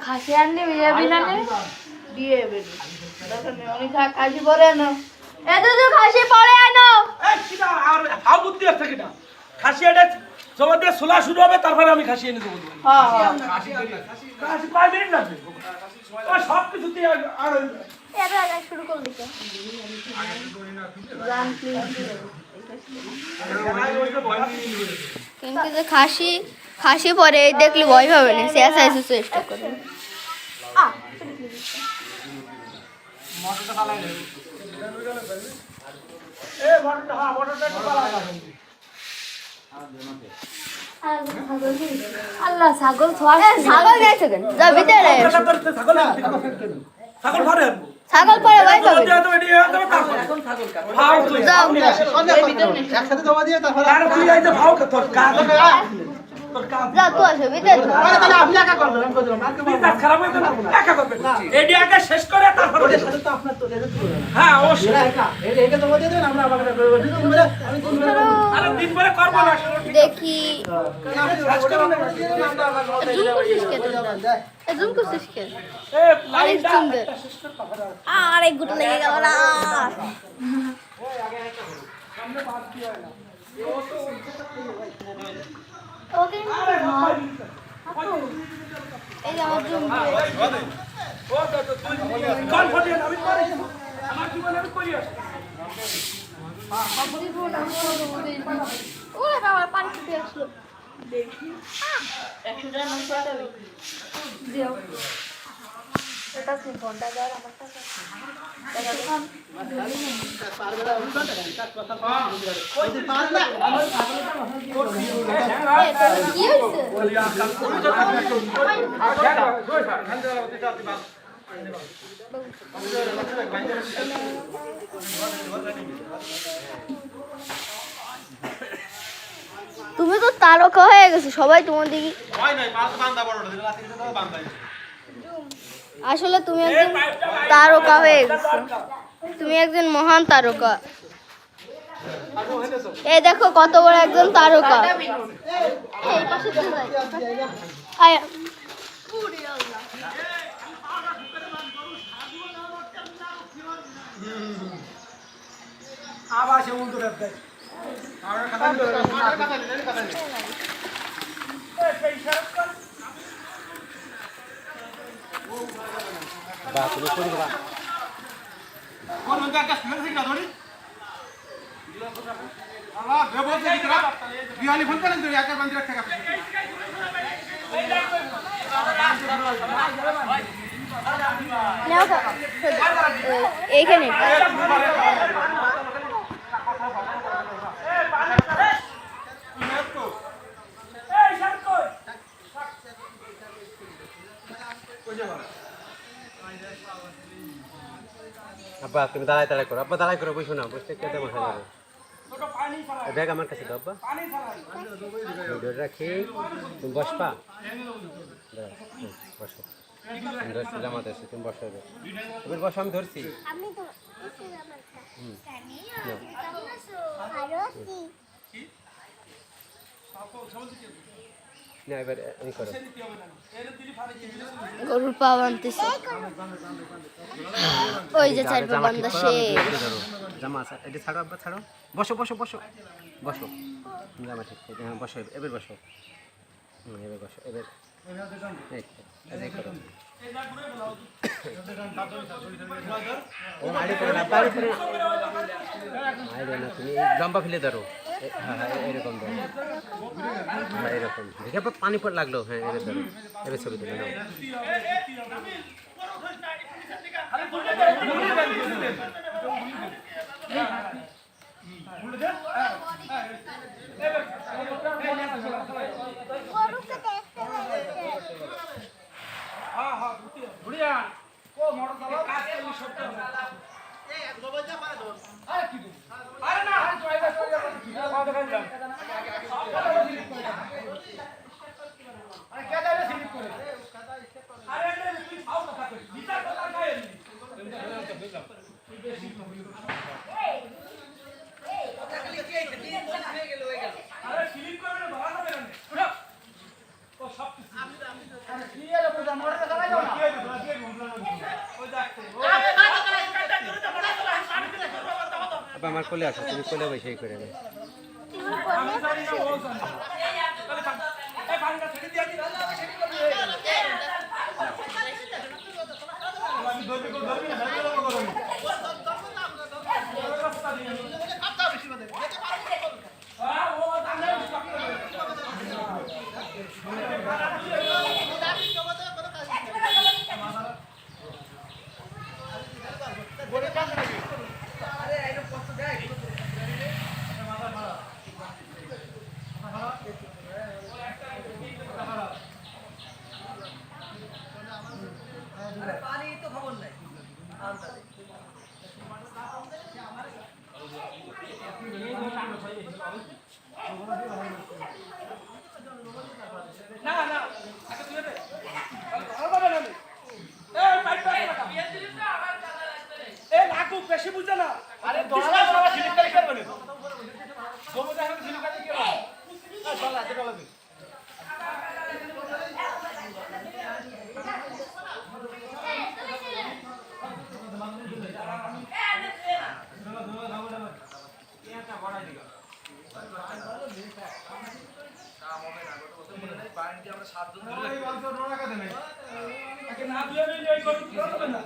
খাসি আনলে বিয়ে বিনালে দিয়ে বেরি দেখেন উনি খাসি পরে আনো এত তো খাসি পরে আনো এই কিটা আর হাউ বুদ্ধি আছে কিটা খাসি এটা জমা দিয়ে সোলা শুরু হবে তারপরে আমি খাসি এনে দেবো হ্যাঁ খাসি 5 মিনিট লাগবে ও সব কিছু দিয়ে আর এবার আগে শুরু করে দিতে জান প্লিজ কিন্তু যে খাসি পরে দেখলে ভয় পাবে না সে এসে চেষ্টা করবে মটরটা ফালাই দে এ মটরটা হ্যাঁ মটরটা একটু ফালাই দে আল্লাহ ছাগল ছাগল গেছে কেন যা ভিতরে ছাগল ঘরে ছাগল পরে ভাই তো এখন ছাগল কাট ভাও তুই যাও একসাথে জমা দিয়ে তারপর আর তুই এই যে ভাও তোর কাজ তোর কাজ যা তুই আসো ভিতরে তাহলে আপনি একা করবেন আমি কইলাম আর কেউ কাজ খারাপ হইছে না একা করবেন এডি আগে শেষ করে তারপর ওদের সাথে তো আপনার তো হ্যাঁ অবশ্যই একা একে জমা দিয়ে দেন আমরা আবার করব আমি আরে দিন পরে করব না দেখি শেষ করে আমরা আবার জুম করছিস কে এ লাইনটা শেষ কর তারপর আরে গুট লেগে গেল না সামনে বাদ দিয়ে হয় না ওকে এই যে আমার জুম ও তো তুই কল ফটিয়ে আমি করি আমার জীবনে আমি করি ওরে বাবা পানি খেতে আসলো দেখি 100 টাকা নোট টাকা দিও এটা কি ঘন্টা দেওয়ার আমার টাকা কি তুমি তো তারকা হয়ে গেছো সবাই তোমার দিকে আসলে তুমি একজন তারকা হয়ে গেছো তুমি একজন মহান তারকা এই দেখো কত বড় একজন তারকা এই পাশে চলে যাই আয় আবার সে উল্টো দেখ আর খাতা বা তুমি করি বা কোন মধ্যে একটা স্মেল সিগা ধরি আল্লাহ দেবো যে কিরা বিয়ালি ফোন করেন তো একা বান্ধি রাখতে কাছে এইখানে আব্বা তুমি দাঁড়াই দাঁড়াই করো আব্বা দাঁড়াই করো বসো না বসতে কেটে মাথা যাবে ব্যাগ আমার কাছে দাও আব্বা ভিডিওটা রাখি তুমি বসবা বসো আমি ধরছি জামাতে এসে তুমি বসো তুমি বসো আমি ধরছি না এবার এই করো গরুর পা বানতেছে ওই যে চার পা বান্দা সে জামা এটা ছাড়ো আব্বা ছাড়ো বসো বসো বসো বসো জামা ঠিক হ্যাঁ বসো এবার বসো এবার বসো এবার এই করো ও মারি করে না পারি করে না তুমি লম্বা ফেলে ধরো হ্যাঁ হ্যাঁ এরকম ধরো হ্যাঁ এরকম দেখে পানি পড় লাগলো হ্যাঁ এবার ধরো এবার ছবি তুলে নাও हां हां बुढ़िया को मोटर चला काज के लिए शॉट कर ए एक दो बजे मारे दो अरे की दो अरे ना जो आएगा तो आओ देखा जा अरे क्या दे स्लिप करे अरे तू आओ कथा कर भीतर कथा काय ए ए कथा के लिए আবার আমার কোলে আসো, তুমি কোলে বসেই করে নেবে। আমি জানি না ও জানে তাহলে এই পানিটা ছেড়ে দিয়ে দিই আমি ধরবি না ধরবি না করব রাস্তা দিয়ে আপটা বেশি বাদে যেতে পারো ও তাহলে না না আগে তুলে দে ভালো পাবে না এই পাইপ লাগা এই লাগু বেশি বুঝে না আরে দড়া দড়া সিলিপ করে করবে না গোমটা এখন সিলিপ করে কি হবে চল আতে চল না দুয়ে মিলে এই করতে না